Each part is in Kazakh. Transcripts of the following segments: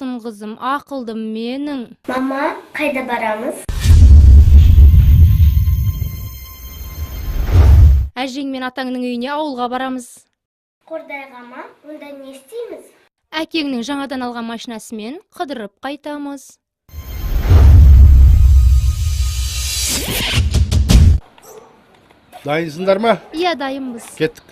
алтын кызым, акылдым менің. Мама, қайда барамыз? Әжең мен атаңның үйіне ауылға барамыз. Қордайға ма? Онда не істейміз? Әкеңнің жаңадан алған машинасымен қыдырып қайтамыз. Дайынсыңдар ма? Иә, дайынбыз. Кеттік.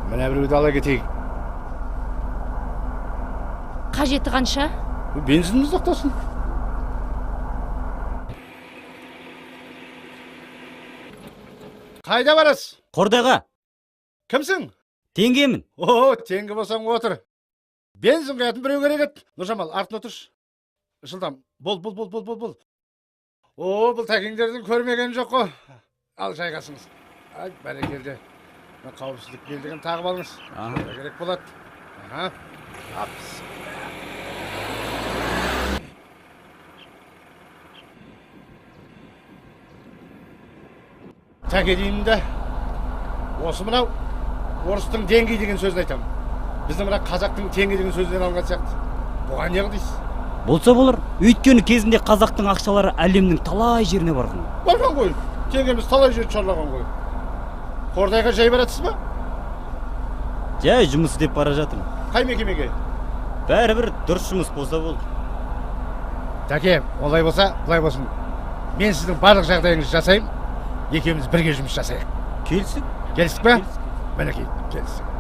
Мына біреуді ала кетейік. Қажеті қанша? Бензиніміз тоқтасын. Қайда барасыз? Қордайға. Кімсің? Теңгемін. О, теңгі болсаң отыр. Бензин құятын біреу керек еді. Нұржамал, артына отыршы. Жылдам. Бол. О, бұл тәкеңдердің көрмеген жоқ қой. Ал жайғасыңыз. Ай, бәрекелді. Қауіпсіздік белдігін тағып алыңыз. Керек болады. Апс. Тәке деймін де, осы мынау орыстың теңге деген сөзін айтамын. Біздің мына қазақтың теңге деген сөзінен алған сияқты. Бұған не қылдайсыз? Болса болар. Өйткені кезінде қазақтың ақшалары әлемнің талай жеріне барған. Барған ғой. Теңгеміз талай жерді шарлаған ғой. Қордайға жай баратсыз ба? Жай жұмыс деп бара жатырмын. Қай мекемеге? Бәрібір дұрыс жұмыс болса болды. Тәке, олай болса, былай болсын. Мен сіздің барлық жағдайыңызды жасайын. Екеуміз бірге жұмыс жасайық. Келсік? Келістік па? Мінекей, келістік.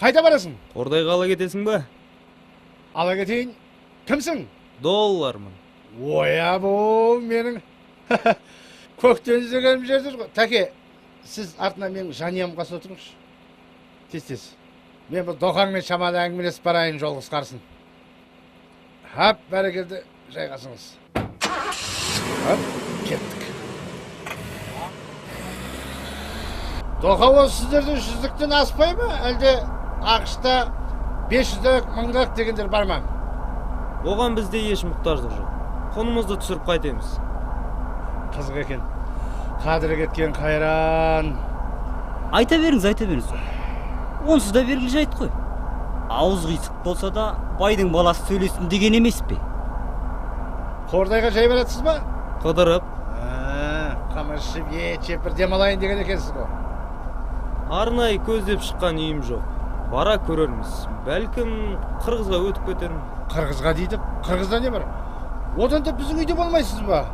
Қайда барасың? Қордайға ала кетесің ба? Ала кетейін. Кімсің? Доллармын. Оя бұл менің көктен жүрген жердер ғой. Тәке, сіз артынан менің жаниям қасына отырыңызшы. Тез. Мен бұл доқаңмен шамалы әңгімелесіп барайын, жолыңыз қарсын. Хап, бәрекелді, жайғасыңыз. Хап, кеттік. Доқа осы сіздердің 100-діктен аспай ма? Әлде ақшта 500-дік, 1000-дік дегендер бар ма? Оған бізде еш мұқтаждық жоқ. Құнымызды түсіріп қайтеміз. Қызық екен. Қадірі кеткен қайран. Айта беріңіз. Онсыз да белгілі жайт қой. Ауыз қисық болса да байдың баласы сөйлесін деген емес пе? Қордайға жай баратсыз ба? Қыдырып. Қамыр ішіп, ет жеп бір демалайын деген екенсіз ғой. Арнайы көздеп шыққан үйім жоқ. Бара көрерміз. Бәлкім Қырғызға өтіп кетермін. Қырғызға дейді, Қырғызда не бар? Одан да біздің үйде болмайсыз ба?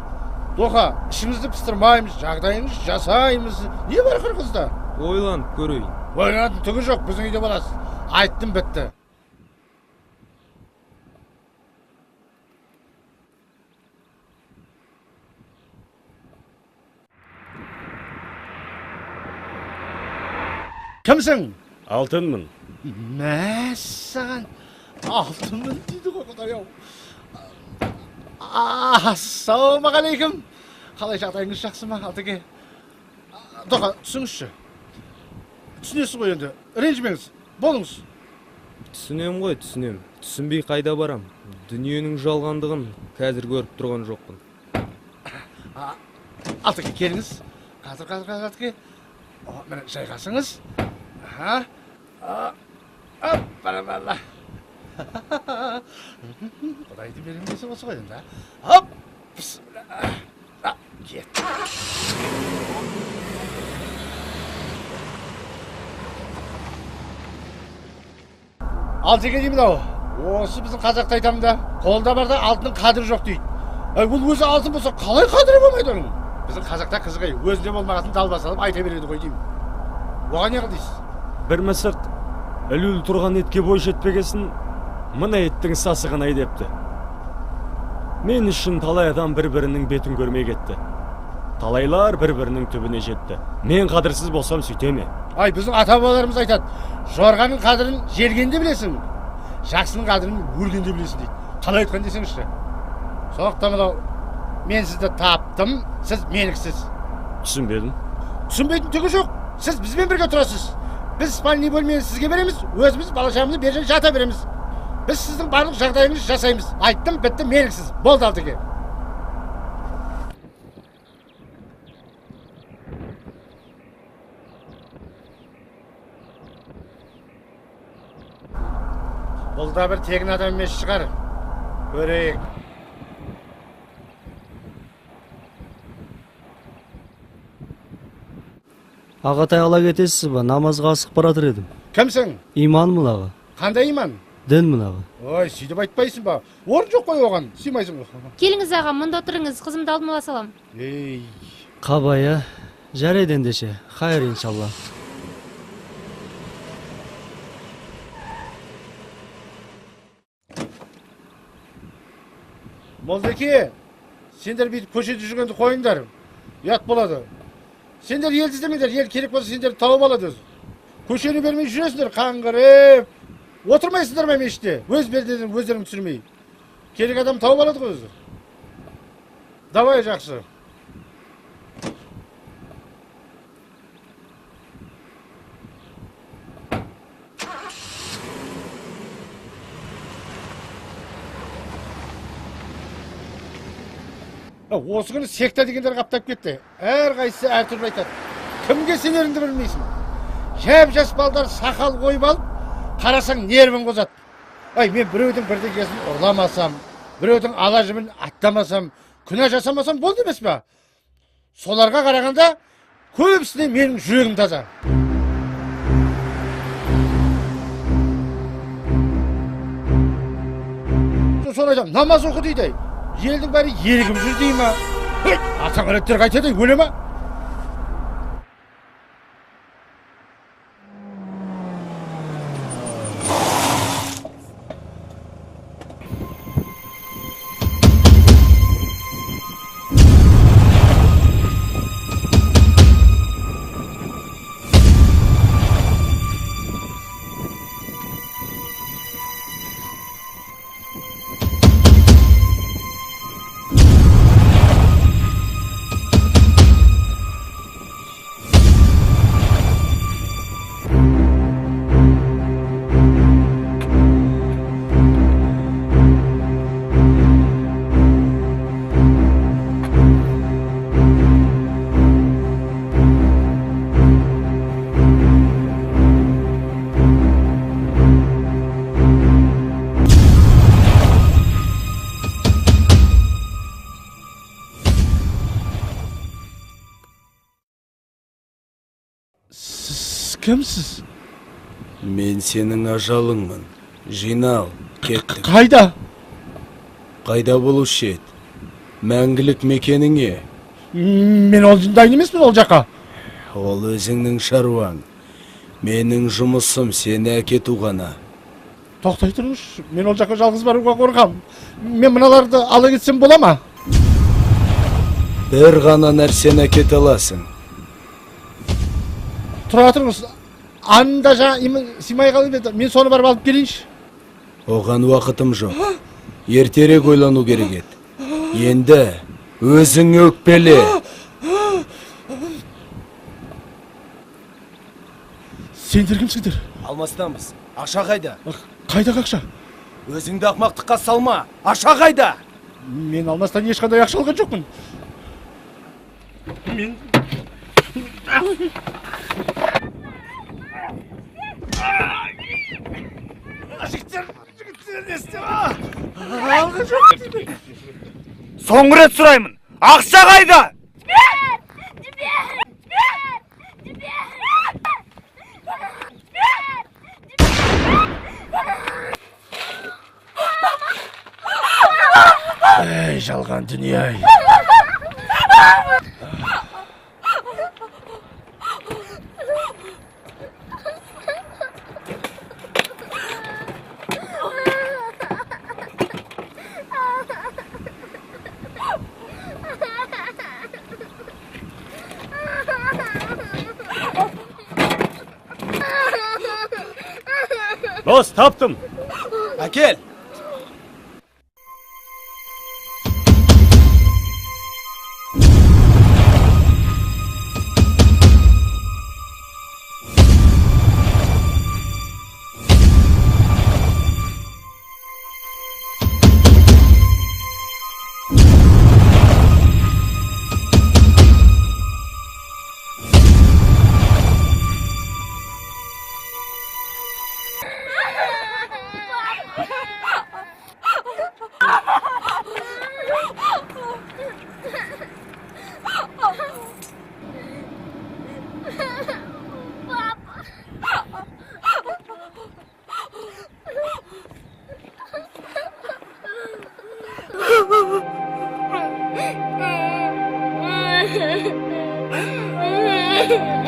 Доқа, ішіңізді пыстырмаймыз, жағдайыңыз жасаймыз. Не бар Қырғызда? Ойланып көрейін. Ойланатын түгі жоқ, біздің үйде боласыз. Айттым, бітті. Кімсің? Алтынмын. Мәссаған, алтынмын дейді ғой Құдай-ау. Ассалаумағалейкум. Қалай жағдайыңыз жақсы ма, Алтыке? Доқа, түсіңізші. Түсінесіз ғой енді. Ренжімеңіз. Болыңыз. Түсінем ғой, түсінем. Түсінбей қайда барам? Дүниенің жалғандығын қазір көріп тұрған жоқпын. Алтыке келіңіз. Қазір Алтыке. Міне жайғасыңыз. Аппарабалла. Құдайды беремесі осы ғой енді. Хоп! Бісміллә. Кет. Алтыке деймін ау. Осы біздің қазақта айтамын да, қолда барда алтынның қадірі жоқ дейді. Бұл өзі алтын болса, қалай қадірі болмайды оның? Біздің қазақта қызығай, өзінде болмағасын далба салып айта береді ғой деймін. Оған не қылдайсыз? Бір мысық ілул тұрған етке бой жетпегесін, мына еттің сасығын айдепті. Мен үшін талай адам бір-бірінің бетін көрмей кетті. Талайлар бір-бірінің түбіне жетті. Мен қадірсіз болсам сөйтеме? Ай, біздің ата-бабаларымыз айтады, жорғаның қадірін жергенде білесің, жақсының қадірін өлгенде білесің дейді. Қалай айтқан десеңізші? Сондықтан мынау, мен сізді таптым, сіз меніксіз. Түсінбедім. Түсінбейтін түгі жоқ. Сіз бізбен бірге тұрасыз. Біз спальный бөлмені сізге береміз, өзіміз бала-шағамызды бер жата береміз. Біз сіздің барлық жағдайыңызды жасаймыз. Айттым, бітті, меніксіз. Болды Алтыке. Бұл да бір тегін адам емес шығар. Көрейік. Ағатай ала кетесіз ба? Намазға асық баратыр едім. Кімсің? Иман мұнағы. Қандай иман? Дін мұнағы. Ой, сөйтіп айтпайсың ба? Орын жоқ қой оған, сыймайсың ғой. Келіңіз аға, мұнда отырыңыз, қызымды алдын ала салам. Ей, Қабая, жарайды ендеше. Хайыр иншалла. Молдеке, сендер бүйтіп көшеде жүргенді қойыңдар. Ұят болады. Сендер елді іздемеңдер, ел керек болса сендер тауып алады өзі. Көшені бермей жүресіңдер, қаңғырып. Отырмайсыңдар ма мешітте? Өз белдерін өздерің түсірмей. Керек адам тауып алады ғой өзі. Давай жақсы. Осы күні секта дегендер қаптап кетті. Әр қайсысы әртүрлі айтады. Кімге сенеріңді білмейсің. Жап-жас балдар сақал қойып алып, қарасаң нервін қозады. Ай, мен біреудің бірдеңесін ұрламасам, біреудің ала жібін аттамасам, күнә жасамасам болды емес пе? Соларға қарағанда көбісіне менің жүрегім таза. Соны айтам, намаз оқы дейді. Елдің бәрі ерігім жүр дей ма? Атаң өлеттер қайтеді, өле ма? Кімсіз? Мен сенің ажалыңмын. Жинал, кеттік. Қайда? Қайда болушы ед? Мәңгілік мекеніңе. Мен ол дайын емеспін ол жаққа. Ол өзіңнің шаруаң. Менің жұмысым сені әкету ғана. Тоқтай тұрыңыз, мен ол жаққа жалғыз баруға қорқам. Мен мыналарды ала кетсем бола ма? Бір ғана нәрсені әкете аласың. Тұра тұрыңыз, анда жаңа симай қалып еді, мен соны барып алып келейінші. Оған уақытым жоқ. Ертерек ойлану керек еді. Енді өзің өкпеле. Сендер кімсіңдер? Алмастанбыз. Аша қайда? Қайда ақша? Өзіңді ақмақтыққа салма. Аша қайда? Мен алмастан ешқандай ақша алған жоқпын. Мен... Жігіттер, не істеп? Алған жоқ. Соңғы рет сұраймын. Ақша қайда? Ей, жалған дүние-ай. Дос, таптым. Әкел.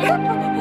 Papa.